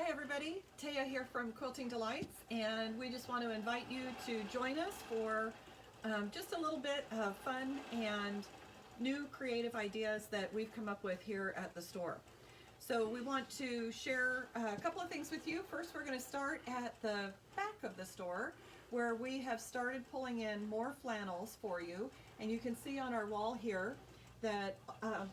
everybody, Taya here from Quilting Delights, and we just want to invite you to join us for just a little bit of fun and new creative ideas that we've come up with here at the store. So we want to share a couple of things with you. First, we're going to start at the back of the store where we have started pulling in more flannels for you, and you can see on our wall here that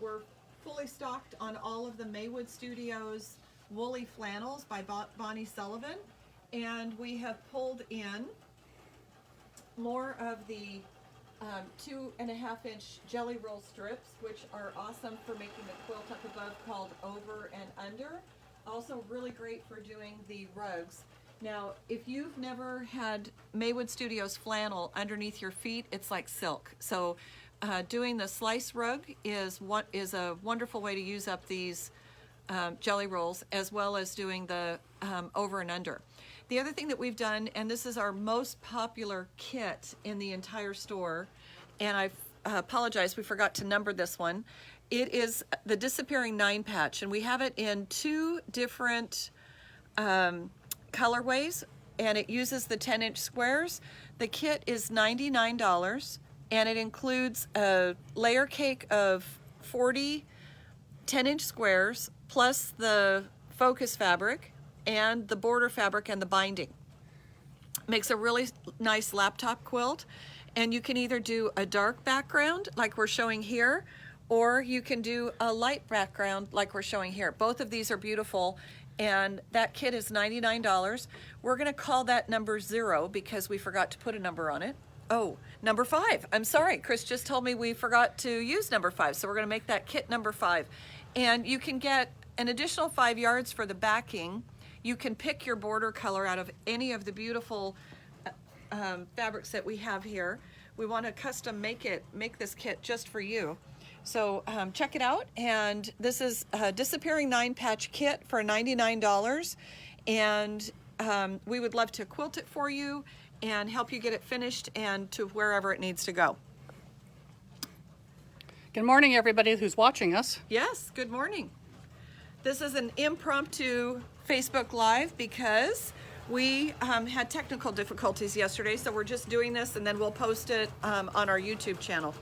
we're fully stocked on all of the Maywood Studios Woolly Flannels by Bonnie Sullivan, and we have pulled in more of the 2.5-inch jelly roll strips, which are awesome for making the quilt up above, called over and under. Also really great for doing the rugs. Now, if you've never had Maywood Studios flannel underneath your feet, it's like silk. So doing the slice rug is a wonderful way to use up these jelly rolls, as well as doing the over and under. The other thing that we've done, and this is our most popular kit in the entire store, and I apologize, we forgot to number this one. It is the Disappearing 9-patch, and we have it in two different colorways, and it uses the 10-inch squares. The kit is $99, and it includes a layer cake of 40 10-inch squares, plus the focus fabric and the border fabric and the binding. Makes a really nice laptop quilt, and you can either do a dark background like we're showing here, or you can do a light background like we're showing here. Both of these are beautiful, and that kit is $99. We're gonna call that number 0 because we forgot to put a number on it. Oh, number 5. I'm sorry, Chris just told me we forgot to use number 5, so we're gonna make that kit number 5. And you can get an additional 5 yards for the backing. You can pick your border color out of any of the beautiful fabrics that we have here. We want to custom make this kit just for you. So check it out. And this is a Disappearing 9-patch kit for $99. And we would love to quilt it for you and help you get it finished and to wherever it needs to go. Good morning, everybody who's watching us. Yes, good morning. This is an impromptu Facebook Live because we had technical difficulties yesterday, so we're just doing this and then we'll post it on our YouTube channel.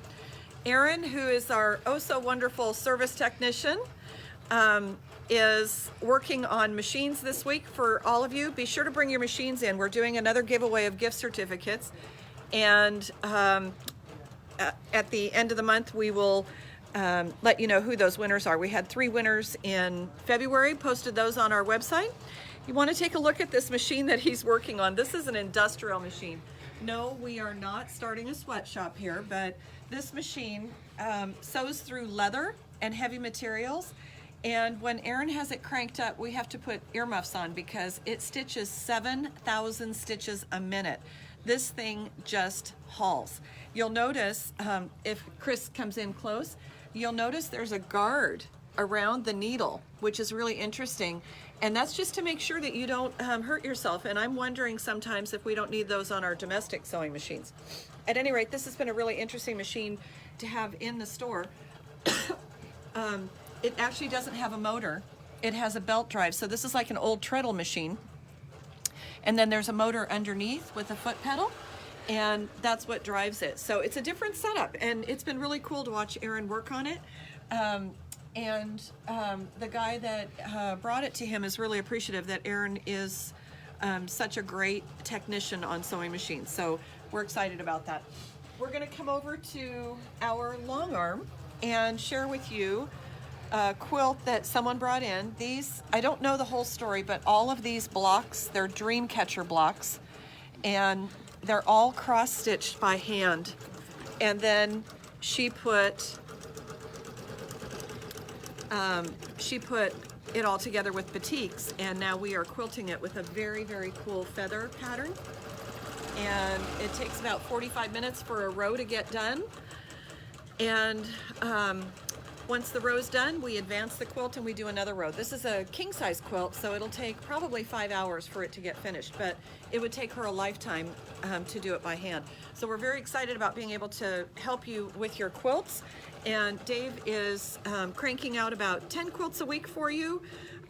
Erin, who is our oh-so-wonderful service technician, is working on machines this week for all of you. Be sure to bring your machines in. We're doing another giveaway of gift certificates, and at the end of the month we will let you know who those winners are. We had 3 winners in February, posted those on our website. You want to take a look at this machine that he's working on. This is an industrial machine. No, we are not starting a sweatshop here, but this machine sews through leather and heavy materials, and when Erin has it cranked up, we have to put earmuffs on because it stitches 7,000 stitches a minute. This thing just hauls. You'll notice, if Chris comes in close, you'll notice there's a guard around the needle, which is really interesting. And that's just to make sure that you don't hurt yourself. And I'm wondering sometimes if we don't need those on our domestic sewing machines. At any rate, this has been a really interesting machine to have in the store. It actually doesn't have a motor. It has a belt drive. So this is like an old treadle machine. And then there's a motor underneath with a foot pedal, and that's what drives it. So it's a different setup, and it's been really cool to watch Erin work on it. The guy that brought it to him is really appreciative that Erin is such a great technician on sewing machines. So we're excited about that. We're gonna come over to our long arm and share with you a quilt that someone brought in. These, I don't know the whole story, but all of these blocks, they're dream catcher blocks, and they're all cross-stitched by hand. And then she put it all together with batiks, and now we are quilting it with a very, very cool feather pattern. And it takes about 45 minutes for a row to get done. And once the row's done, we advance the quilt and we do another row. This is a king-size quilt, so it'll take probably 5 hours for it to get finished, but it would take her a lifetime to do it by hand. So we're very excited about being able to help you with your quilts. And Dave is cranking out about 10 quilts a week for you.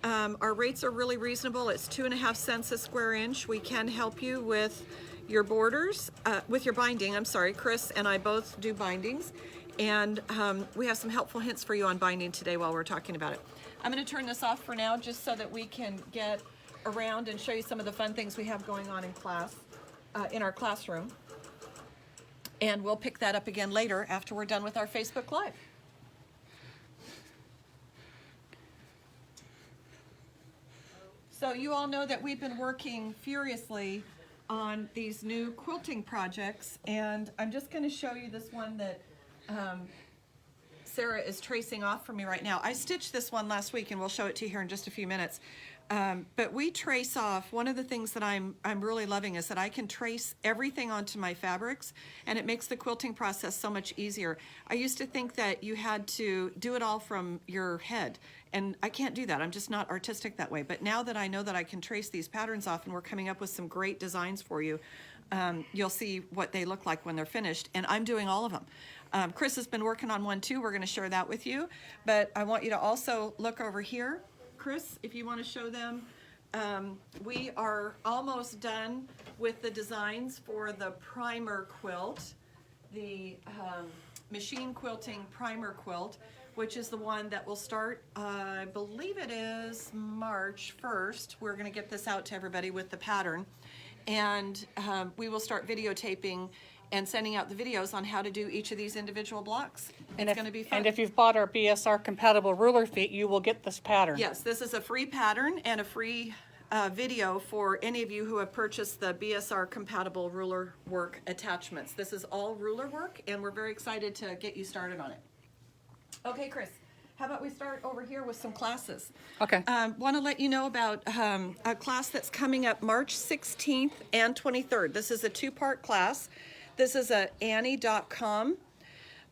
Our rates are really reasonable. It's 2.5 cents a square inch. We can help you with your borders, with your binding. I'm sorry, Chris and I both do bindings, and we have some helpful hints for you on binding today while we're talking about it. I'm going to turn this off for now just so that we can get around and show you some of the fun things we have going on in class, in our classroom. And we'll pick that up again later after we're done with our Facebook Live. So you all know that we've been working furiously on these new quilting projects, and I'm just going to show you this one that Sarah is tracing off for me right now. I stitched this one last week, and we'll show it to you here in just a few minutes. But we trace off, one of the things that I'm really loving is that I can trace everything onto my fabrics, and it makes the quilting process so much easier. I used to think that you had to do it all from your head, and I can't do that. I'm just not artistic that way. But now that I know that I can trace these patterns off, and we're coming up with some great designs for you, you'll see what they look like when they're finished, and I'm doing all of them. Chris has been working on one too. We're going to share that with you, but I want you to also look over here. Chris, if you want to show them, we are almost done with the designs for the primer quilt, the machine quilting primer quilt, which is the one that will start, I believe it is March 1st. We're going to get this out to everybody with the pattern, and we will start videotaping and sending out the videos on how to do each of these individual blocks. It's going to be fun. And if you've bought our BSR compatible ruler feet, you will get this pattern. Yes, this is a free pattern and a free video for any of you who have purchased the BSR compatible ruler work attachments. This is all ruler work, and we're very excited to get you started on it. Okay, Chris, how about we start over here with some classes? Okay. Want to let you know about a class that's coming up March 16th and 23rd. This is a two-part class. This is a Annie.com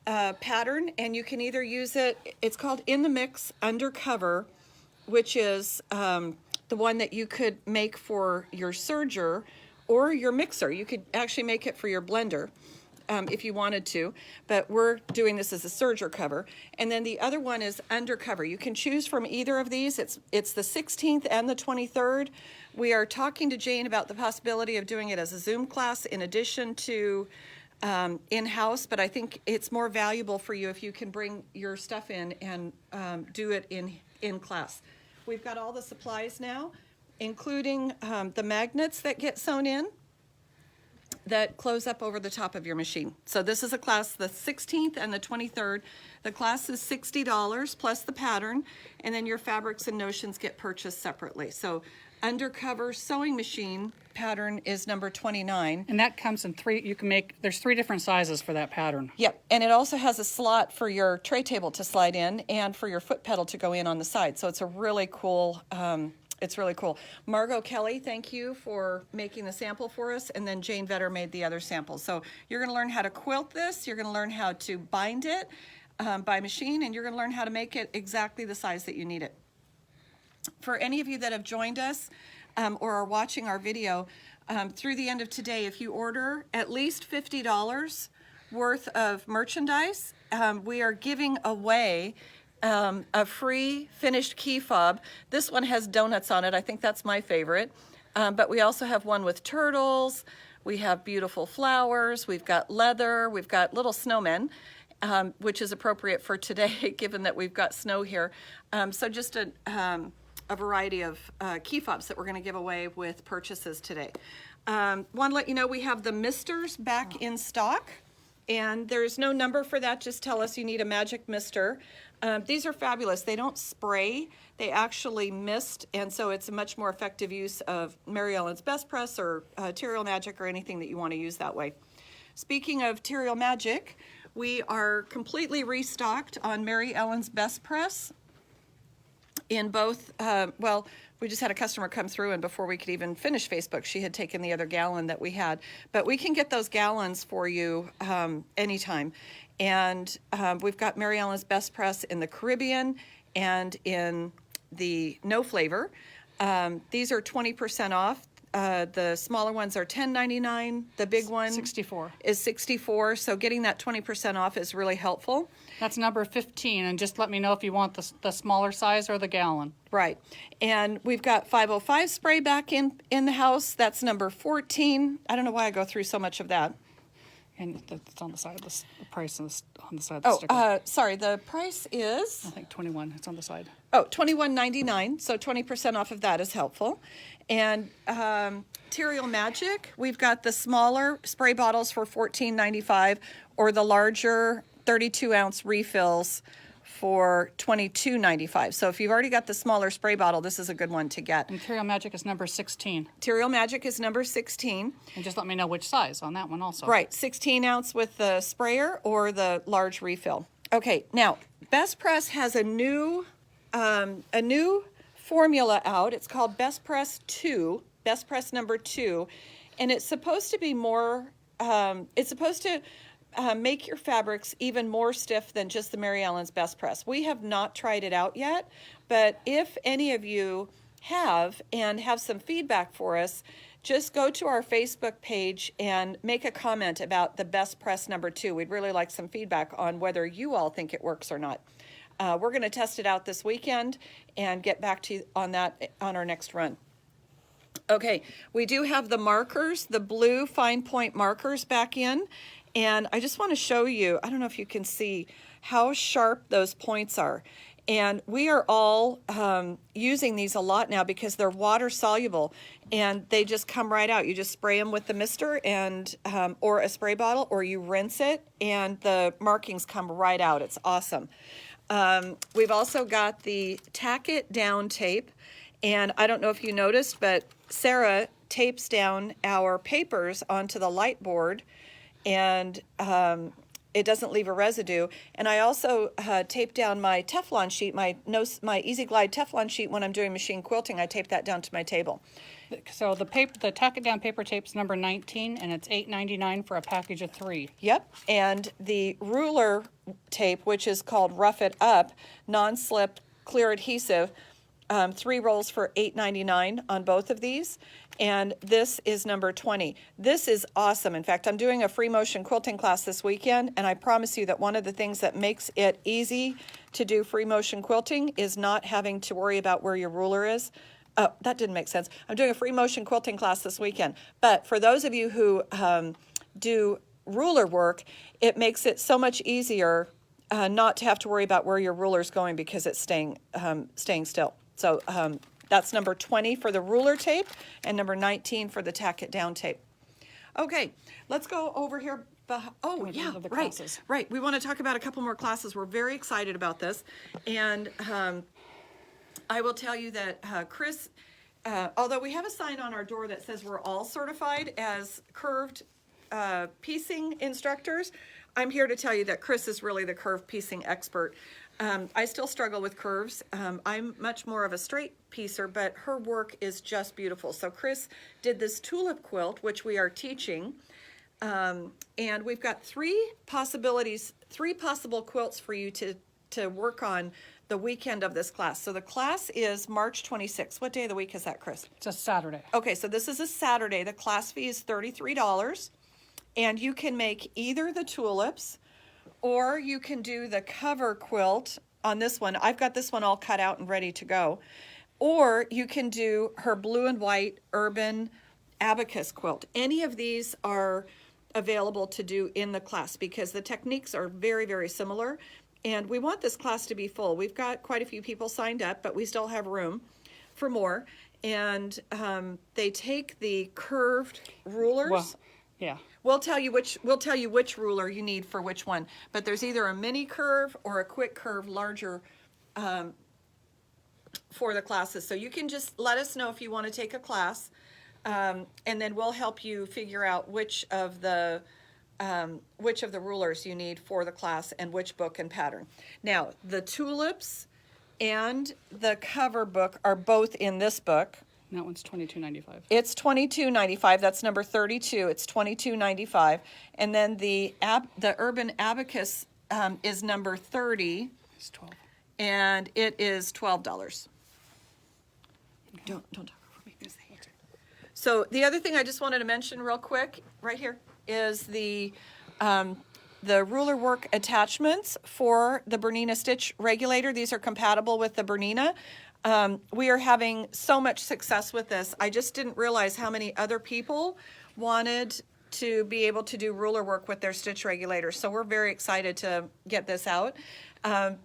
pattern, and you can either use it, it's called In the Mix Undercover, which is the one that you could make for your serger or your mixer. You could actually make it for your blender if you wanted to, but we're doing this as a serger cover. And then the other one is Undercover. You can choose from either of these. It's the 16th and the 23rd. We are talking to Jane about the possibility of doing it as a Zoom class in addition to in-house, but I think it's more valuable for you if you can bring your stuff in and do it in class. We've got all the supplies now, including the magnets that get sewn in that close up over the top of your machine. So this is a class the 16th and the 23rd. The class is $60 plus the pattern, and then your fabrics and notions get purchased separately. So Undercover sewing machine pattern is number 29. And that comes in there's three different sizes for that pattern. Yep, and it also has a slot for your tray table to slide in and for your foot pedal to go in on the side. So it's a really cool, it's really cool. Margot Kelly, thank you for making the sample for us, and then Jane Vetter made the other samples. So you're going to learn how to quilt this, you're going to learn how to bind it by machine, and you're going to learn how to make it exactly the size that you need it. For any of you that have joined us or are watching our video, through the end of today, if you order at least $50 worth of merchandise, we are giving away a free finished key fob. This one has donuts on it. I think that's my favorite. But we also have one with turtles. We have beautiful flowers. We've got leather. We've got little snowmen, which is appropriate for today, given that we've got snow here. So just a variety of key fobs that we're going to give away with purchases today. Want to let you know we have the misters back in stock, and there's no number for that. Just tell us you need a magic mister. These are fabulous. They don't spray, they actually mist, and so it's a much more effective use of Mary Ellen's Best Press or Terrial Magic or anything that you want to use that way. Speaking of Terrial Magic, we are completely restocked on Mary Ellen's Best Press. In both, well, we just had a customer come through, and before we could even finish Facebook, she had taken the other gallon that we had. But we can get those gallons for you anytime. And we've got Mary Ellen's Best Press in the Caribbean and in the no flavor. These are 20% off. the smaller ones are $10.99. The big one 64. is $64. So getting that 20% off is really helpful. That's number 15, and just let me know if you want the smaller size or the gallon. Right. And we've got 505 spray back in the house. That's number 14. I don't know why I go through so much of that. And it's on the side of the price on the side of the sticker. Oh, sorry. The price is, I think 21. It's on the side. $21.99. So 20% off of that is helpful. And Material Magic, we've got the smaller spray bottles for $14.95 or the larger 32-ounce refills for $22.95. So if you've already got the smaller spray bottle, this is a good one to get. Material Magic is number 16. Material Magic is number 16. And just let me know which size on that one also. Right, 16 ounce with the sprayer or the large refill. Okay, now Best Press has a new formula out. It's called Best Press 2, Best Press number 2, and it's supposed to be more. It's supposed to make your fabrics even more stiff than just the Mary Ellen's Best Press. We have not tried it out yet, but if any of you have and have some feedback for us, just go to our Facebook page and make a comment about the Best Press number 2. We'd really like some feedback on whether you all think it works or not. We're going to test it out this weekend and get back to you on that on our next run. Okay, we do have the markers, the blue fine point markers back in. And I just want to show you, I don't know if you can see how sharp those points are. And we are all using these a lot now because they're water soluble and they just come right out. You just spray them with the mister and or a spray bottle, or you rinse it and the markings come right out. It's awesome. We've also got the Tack It Down tape. And I don't know if you noticed, but Sarah tapes down our papers onto the light board, and it doesn't leave a residue. And I also tape down my Teflon sheet, my Easy Glide Teflon sheet when I'm doing machine quilting. I tape that down to my table. So the Tack It Down paper tape's number 19, and it's $8.99 for a package of 3. Yep, and the ruler tape, which is called Rough It Up, non-slip, clear adhesive, 3 rolls for $8.99 on both of these. And this is number 20. This is awesome. In fact, I'm doing a free motion quilting class this weekend, and I promise you that one of the things that makes it easy to do free motion quilting is not having to worry about where your ruler is. Oh, that didn't make sense. I'm doing a free motion quilting class this weekend. But for those of you who do ruler work, it makes it so much easier not to have to worry about where your ruler's going because it's staying still. So that's number 20 for the ruler tape and number 19 for the Tack It Down tape. Okay, let's go over here. Oh, yeah, right. We want to talk about a couple more classes. We're very excited about this. And I will tell you that Chris, although we have a sign on our door that says we're all certified as curved piecing instructors, I'm here to tell you that Chris is really the curved piecing expert. I still struggle with curves. I'm much more of a straight piecer, but her work is just beautiful. So Chris did this tulip quilt, which we are teaching, and we've got 3 possible quilts for you to work on the weekend of this class. So the class is March 26th. What day of the week is that, Chris? It's a Saturday. Okay, so this is a Saturday. The class fee is $33, and you can make either the tulips or you can do the cover quilt on this one. I've got this one all cut out and ready to go. Or you can do her blue and white urban abacus quilt. Any of these are available to do in the class because the techniques are very, very similar. And we want this class to be full. We've got quite a few people signed up, but we still have room for more. And they take the curved rulers. Well, yeah. We'll tell you which ruler you need for which one. But there's either a mini curve or a quick curve larger for the classes. So you can just let us know if you want to take a class, and then we'll help you figure out which of the rulers you need for the class and which book and pattern. Now, the tulips and the cover book are both in this book. That one's $22.95. It's $22.95. That's number 32. It's $22.95. And then the Urban Abacus is number 30. It's 12. And it is $12. Don't talk over me. So the other thing I just wanted to mention real quick, right here, is the ruler work attachments for the Bernina stitch regulator. These are compatible with the Bernina. We are having so much success with this. I just didn't realize how many other people wanted to be able to do ruler work with their stitch regulators. So we're very excited to get this out.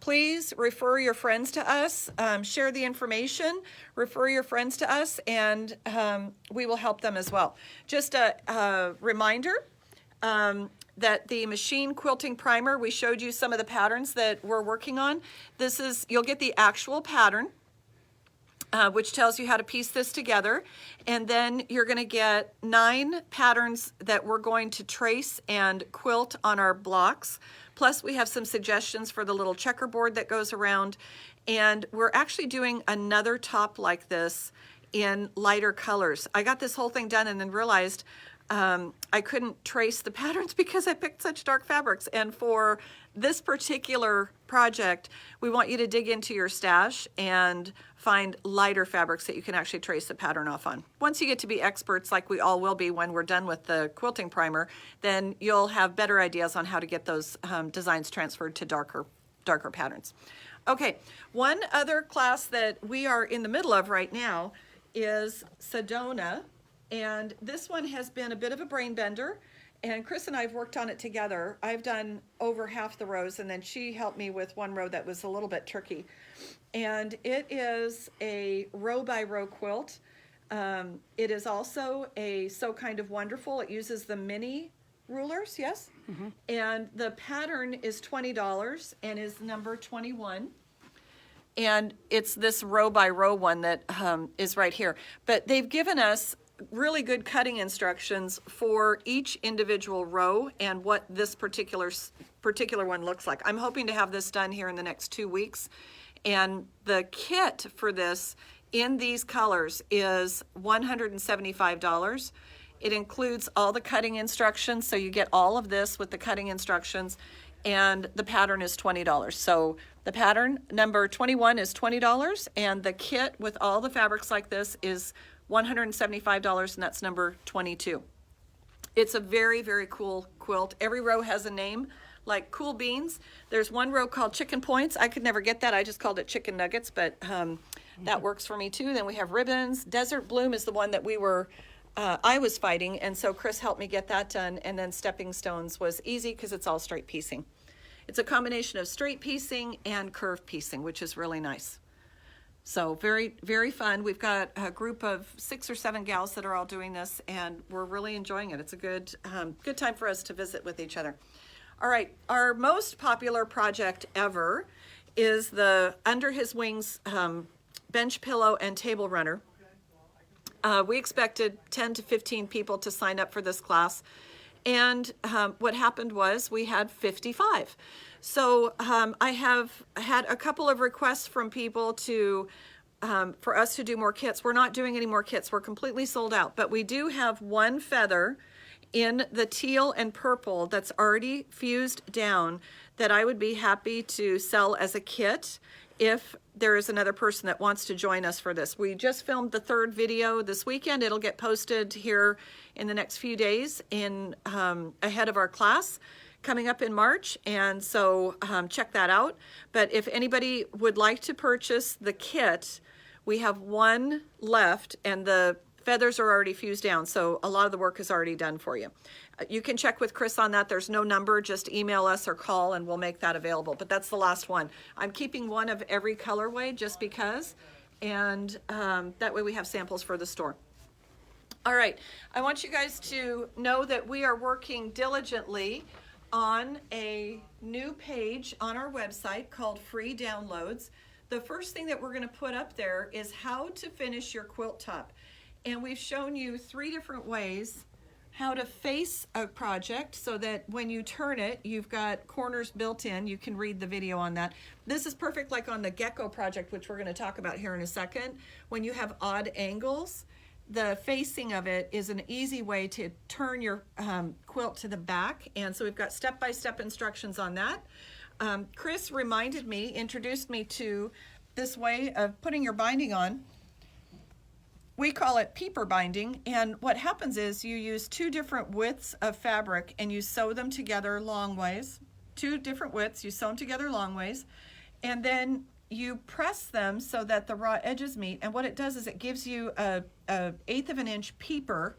Please refer your friends to us, share the information, refer your friends to us, and we will help them as well. Just a reminder that the machine quilting primer, we showed you some of the patterns that we're working on. This is, you'll get the actual pattern, which tells you how to piece this together. And then you're going to get 9 patterns that we're going to trace and quilt on our blocks. Plus we have some suggestions for the little checkerboard that goes around. And we're actually doing another top like this in lighter colors. I got this whole thing done and then realized I couldn't trace the patterns because I picked such dark fabrics. And for this particular project, we want you to dig into your stash and find lighter fabrics that you can actually trace the pattern off on. Once you get to be experts, like we all will be when we're done with the quilting primer, then you'll have better ideas on how to get those designs transferred to darker patterns. Okay, one other class that we are in the middle of right now is Sedona. And this one has been a bit of a brain bender, and Chris and I have worked on it together. I've done over half the rows, and then she helped me with one row that was a little bit tricky. And it is a row by row quilt. It is also a So Kind of Wonderful. It uses the mini rulers, yes? Mm-hmm. And the pattern is $20 and is number 21. And it's this row by row one that is right here. But they've given us really good cutting instructions for each individual row and what this particular one looks like. I'm hoping to have this done here in the next 2 weeks. And the kit for this in these colors is $175. It includes all the cutting instructions, so you get all of this with the cutting instructions, and the pattern is $20. So the pattern number 21 is $20, and the kit with all the fabrics like this is $175, and that's number 22. It's a very, very cool quilt. Every row has a name, like Cool Beans. There's one row called Chicken Points. I could never get that. I just called it Chicken Nuggets, but that works for me too. Then we have Ribbons. Desert Bloom is the one that I was fighting, and so Chris helped me get that done. And then Stepping Stones was easy because it's all straight piecing. It's a combination of straight piecing and curved piecing, which is really nice. So very, very fun. We've got a group of 6 or 7 gals that are all doing this, and we're really enjoying it. It's a good time for us to visit with each other. All right, our most popular project ever is the Under His Wings bench pillow and table runner. We expected 10 to 15 people to sign up for this class, and what happened was we had 55. So I have had a couple of requests from people for us to do more kits. We're not doing any more kits. We're completely sold out, but we do have one feather in the teal and purple that's already fused down that I would be happy to sell as a kit if there is another person that wants to join us for this. We just filmed the 3rd video this weekend. It'll get posted here in the next few days ahead of our class coming up in March, and so check that out. But if anybody would like to purchase the kit, we have one left, and the feathers are already fused down, so a lot of the work is already done for you. You can check with Chris on that. There's no number, just email us or call and we'll make that available. But that's the last one. I'm keeping one of every colorway just because, and that way we have samples for the store. All right, I want you guys to know that we are working diligently on a new page on our website called Free Downloads. The first thing that we're going to put up there is how to finish your quilt top. And we've shown you 3 different ways how to face a project so that when you turn it, you've got corners built in. You can read the video on that. This is perfect like on the Gecko project, which we're going to talk about here in a second. When you have odd angles, the facing of it is an easy way to turn your quilt to the back. And so we've got step-by-step instructions on that. Chris introduced me to this way of putting your binding on. we call it peeper binding, and what happens is you use two different widths of fabric and you sew them together long ways. Two different widths, you sew them together long ways, and then you press them so that the raw edges meet, and what it does is it gives you a 1/8 of an inch peeper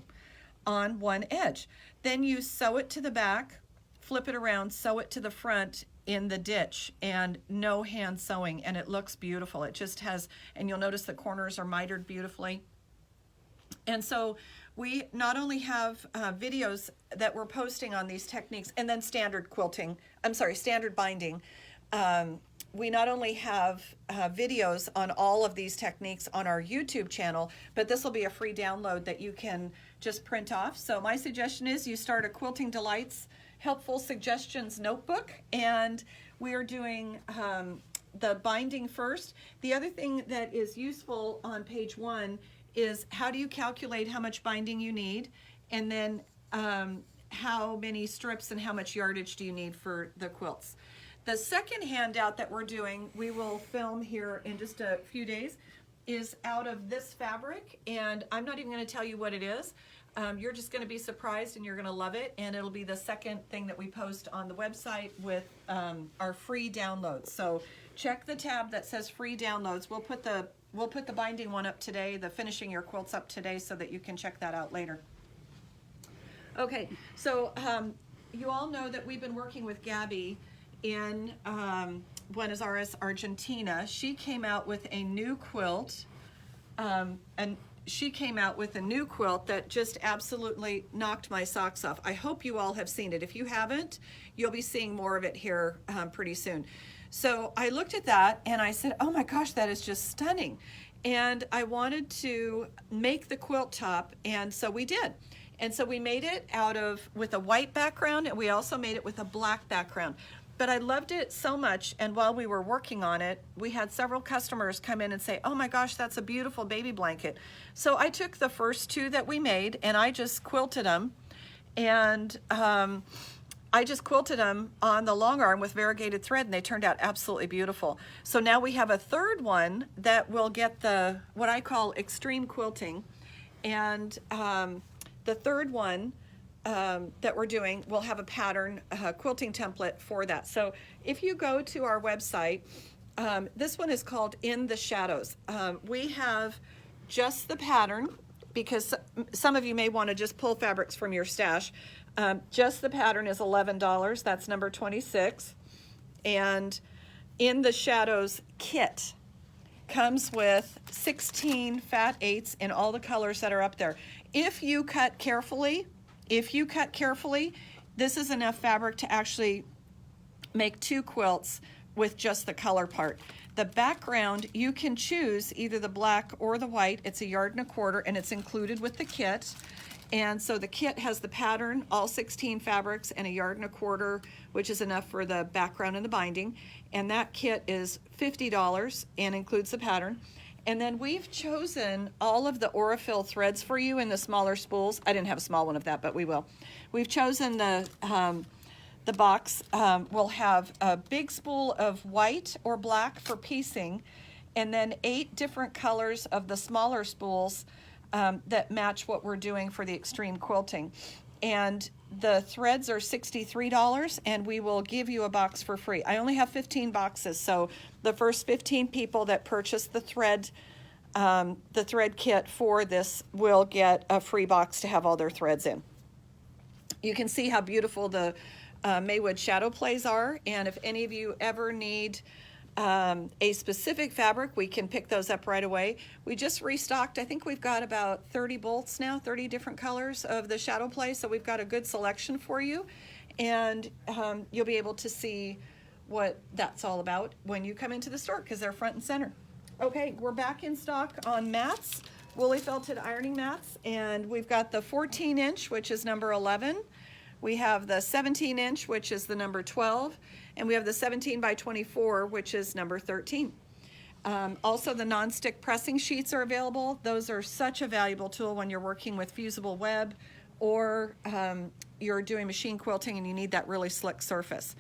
on one edge. Then you sew it to the back, flip it around, sew it to the front in the ditch, and no hand sewing, and it looks beautiful. It just has, and you'll notice the corners are mitered beautifully. And so we not only have videos that we're posting on these techniques, and then standard binding. We not only have videos on all of these techniques on our YouTube channel, but this will be a free download that you can just print off. So my suggestion is you start a Quilting Delights Helpful Suggestions notebook, and we are doing the binding first. The other thing that is useful on page 1 is how do you calculate how much binding you need, and then how many strips and how much yardage do you need for the quilts. The second handout that we're doing, we will film here in just a few days, is out of this fabric, and I'm not even going to tell you what it is. You're just going to be surprised and you're going to love it, and it'll be the second thing that we post on the website with our free downloads. So check the tab that says free downloads. We'll put the binding one up today, the finishing your quilts up today, so that you can check that out later. Okay, so you all know that we've been working with Gabby in Buenos Aires, Argentina. She came out with a new quilt, and she came out with a new quilt that just absolutely knocked my socks off. I hope you all have seen it. If you haven't, you'll be seeing more of it here pretty soon. So I looked at that and I said, oh my gosh, that is just stunning. And I wanted to make the quilt top, and so we did. And so we made it with a white background, and we also made it with a black background. But I loved it so much, and while we were working on it, we had several customers come in and say, oh my gosh, that's a beautiful baby blanket. So I took the first two that we made and I just quilted them, and I just quilted them on the long arm with variegated thread, and they turned out absolutely beautiful. So now we have a third one that will get what I call extreme quilting, and the third one that we're doing will have a pattern quilting template for that. So if you go to our website, this one is called In the Shadows. We have just the pattern, because some of you may want to just pull fabrics from your stash. Just the pattern is $11. That's number 26. And In the Shadows kit comes with 16 fat 8s in all the colors that are up there. If you cut carefully, this is enough fabric to actually make 2 quilts with just the color part. The background, you can choose either the black or the white. It's 1.25 yards, and it's included with the kit. And so the kit has the pattern, all 16 fabrics, and 1.25 yards, which is enough for the background and the binding. And that kit is $50 and includes the pattern. And then we've chosen all of the Aurifil threads for you in the smaller spools. I didn't have a small one of that, but we will. We've chosen the box. Will have a big spool of white or black for piecing, and then 8 different colors of the smaller spools that match what we're doing for the extreme quilting. And the threads are $63, and we will give you a box for free. I only have 15 boxes, so the first 15 people that purchase the thread kit for this will get a free box to have all their threads in. You can see how beautiful the Maywood shadow plays are, and if any of you ever need a specific fabric, we can pick those up right away. We just restocked. I think we've got about 30 bolts now, 30 different colors of the shadow play, so we've got a good selection for you, and you'll be able to see what that's all about when you come into the store, because they're front and center. Okay, we're back in stock on mats, woolly felted ironing mats, and we've got the 14-inch, which is number 11. We have the 17-inch, which is the number 12, and we have the 17 by 24, which is number 13. Also, the non-stick pressing sheets are available. Those are such a valuable tool when you're working with fusible web, or you're doing machine quilting and you need that really slick surface.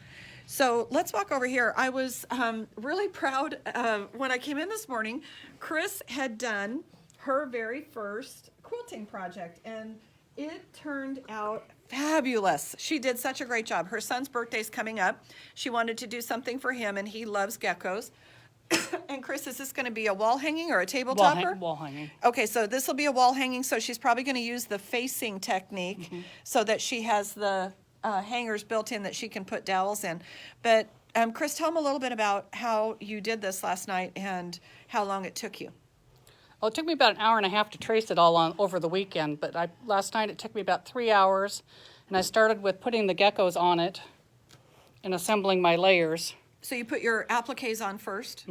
So let's walk over here. I was really proud when I came in this morning. Chris had done her very first quilting project, and it turned out fabulous. She did such a great job. Her son's birthday's coming up. She wanted to do something for him, and he loves geckos. And Chris, is this going to be a wall hanging or a table topper? Wall hanging. Okay, so this will be a wall hanging, so she's probably going to use the facing technique so that she has the hangers built in that she can put dowels in. But Chris, tell them a little bit about how you did this last night and how long it took you. Well, it took me about an hour and a half to trace it all on over the weekend, but last night it took me about 3 hours, and I started with putting the geckos on it and assembling my layers. So you put your appliques on first,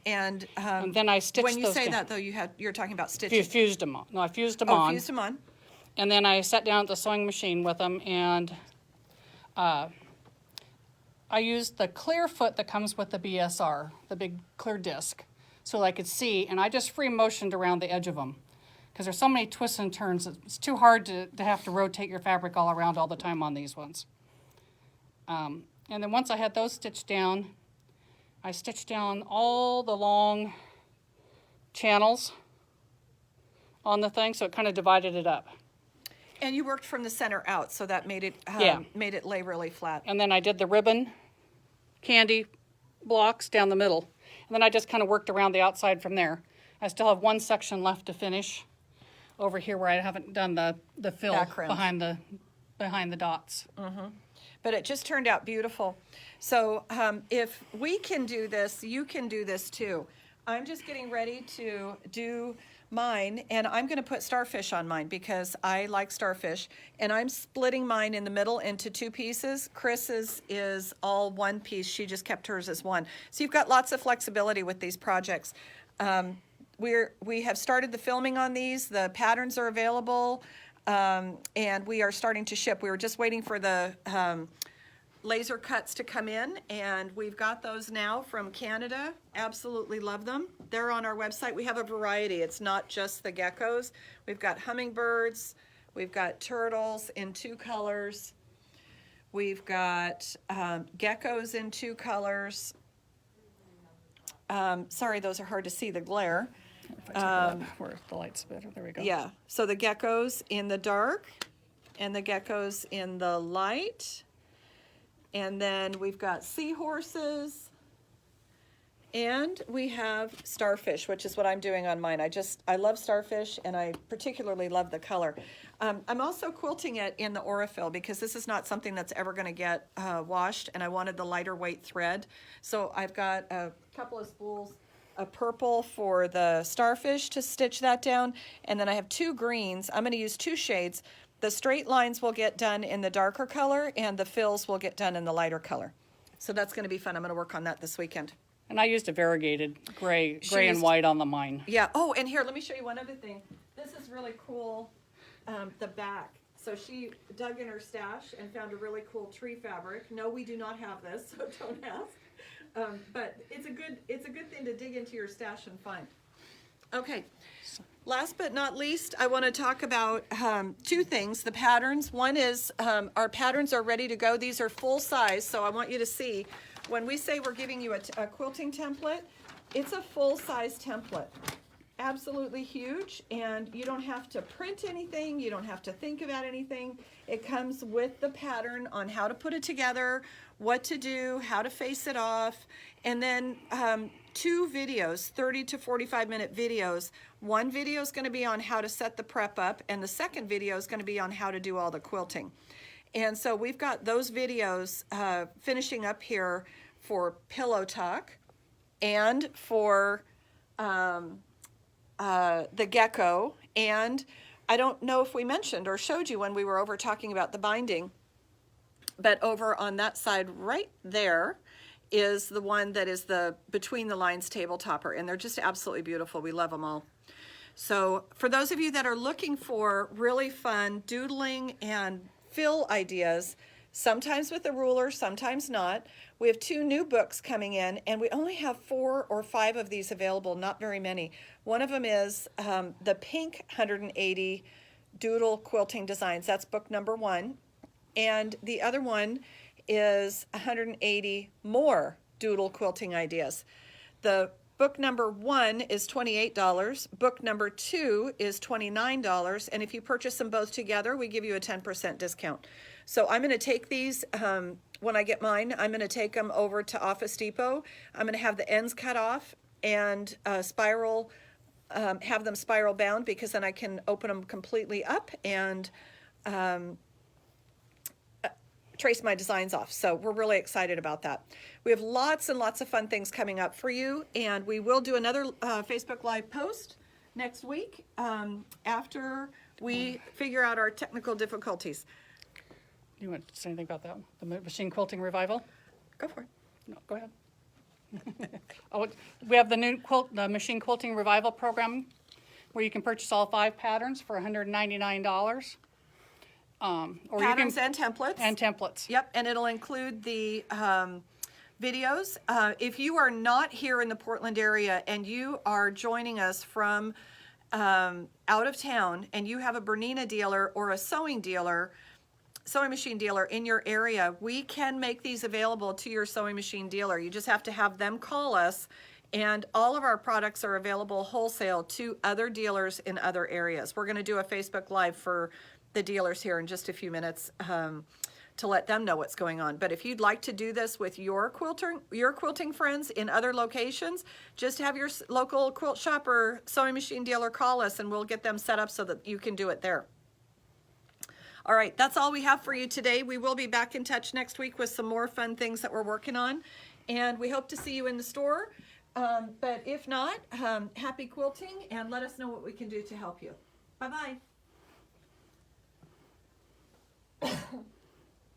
and then I stitched when you those say down. that, though, you're talking about stitching. Fused them on. No, I fused them Oh, on. fused them on. And then I sat down at the sewing machine with them, and I used the clear foot that comes with the BSR, the big clear disc, so I could see, and I just free motioned around the edge of them. Because there's so many twists and turns, it's too hard to have to rotate your fabric all around all the time on these ones. And then once I had those stitched down, I stitched down all the long channels on the thing, so it kind of divided it up. And you worked from the center out, so that made it made it lay really flat. And then I did the ribbon candy blocks down the middle. And then I just kind of worked around the outside from there. I still have one section left to finish over here where I haven't done the fill Background. behind the dots. But it just turned out beautiful. So if we can do this, you can do this too. I'm just getting ready to do mine, and I'm going to put starfish on mine because I like starfish, and I'm splitting mine in the middle into 2 pieces. Chris's is all 1 piece. She just kept hers as 1. So you've got lots of flexibility with these projects. We have started the filming on these. The patterns are available, and we are starting to ship. We were just waiting for the laser cuts to come in, and we've got those now from Canada. Absolutely love them. They're on our website. We have a variety. It's not just the geckos. We've got hummingbirds. We've got turtles in 2 colors. We've got geckos in 2 colors. Sorry, those are hard to see, the glare. If I take it up where the light's better, there we go. Yeah, so the geckos in the dark and the geckos in the light. And then we've got seahorses, and we have starfish, which is what I'm doing on mine. I love starfish, and I particularly love the color. I'm also quilting it in the Aurifil because this is not something that's ever going to get washed, and I wanted the lighter weight thread. So I've got a couple of spools of purple for the starfish to stitch that down, and then I have 2 greens. I'm going to use 2 shades. The straight lines will get done in the darker color, and the fills will get done in the lighter color. So that's going to be fun. I'm going to work on that this weekend. And I used a variegated gray and white on the mine. Yeah. Oh, and here, let me show you one other thing. This is really cool, the back. So she dug in her stash and found a really cool tree fabric. No, we do not have this, so don't ask. But it's a good thing to dig into your stash and find. Okay. Last but not least, I want to talk about 2 things. The patterns. One is our patterns are ready to go. These are full size, so I want you to see. When we say we're giving you a quilting template, it's a full size template. Absolutely huge, and you don't have to print anything. You don't have to think about anything. It comes with the pattern on how to put it together, what to do, how to face it off, and then 2 videos, 30 to 45-minute videos. One video is going to be on how to set the prep up, and the second video is going to be on how to do all the quilting. And so we've got those videos finishing up here for Pillow Talk and for the gecko. And I don't know if we mentioned or showed you when we were over talking about the binding, but over on that side right there is the one that is the Between the Lines table topper, and they're just absolutely beautiful. We love them all. So for those of you that are looking for really fun doodling and fill ideas, sometimes with a ruler, sometimes not, we have 2 new books coming in, and we only have 4 or 5 of these available, not very many. One of them is the Pink 180 Doodle Quilting Designs. That's book number 1. And the other one is 180 more doodle quilting ideas. The Book number 1 is $28. Book number 2 is $29. And if you purchase them both together, we give you a 10% discount. So I'm going to take these, when I get mine, I'm going to take them over to Office Depot. I'm going to have the ends cut off and spiral, have them spiral bound, because then I can open them completely up and trace my designs off. So we're really excited about that. We have lots and lots of fun things coming up for you, and we will do another Facebook Live post next week after we figure out our technical difficulties. You want to say anything about that? The machine quilting revival? Go for it. No, go ahead. Oh, we have the new the machine quilting revival program, where you can purchase all 5 patterns for $199. Or Patterns you can, and templates. and templates. Yep, and it'll include the videos. If you are not here in the Portland area and you are joining us from out of town, and you have a Bernina dealer or a sewing machine dealer in your area, we can make these available to your sewing machine dealer. You just have to have them call us, and all of our products are available wholesale to other dealers in other areas. We're going to do a Facebook Live for the dealers here in just a few minutes to let them know what's going on. But if you'd like to do this with your quilting friends in other locations, just have your local quilt shop or sewing machine dealer call us, and we'll get them set up so that you can do it there. All right, that's all we have for you today. We will be back in touch next week with some more fun things that we're working on, and we hope to see you in the store. But if not, happy quilting, and let us know what we can do to help you. Bye-bye.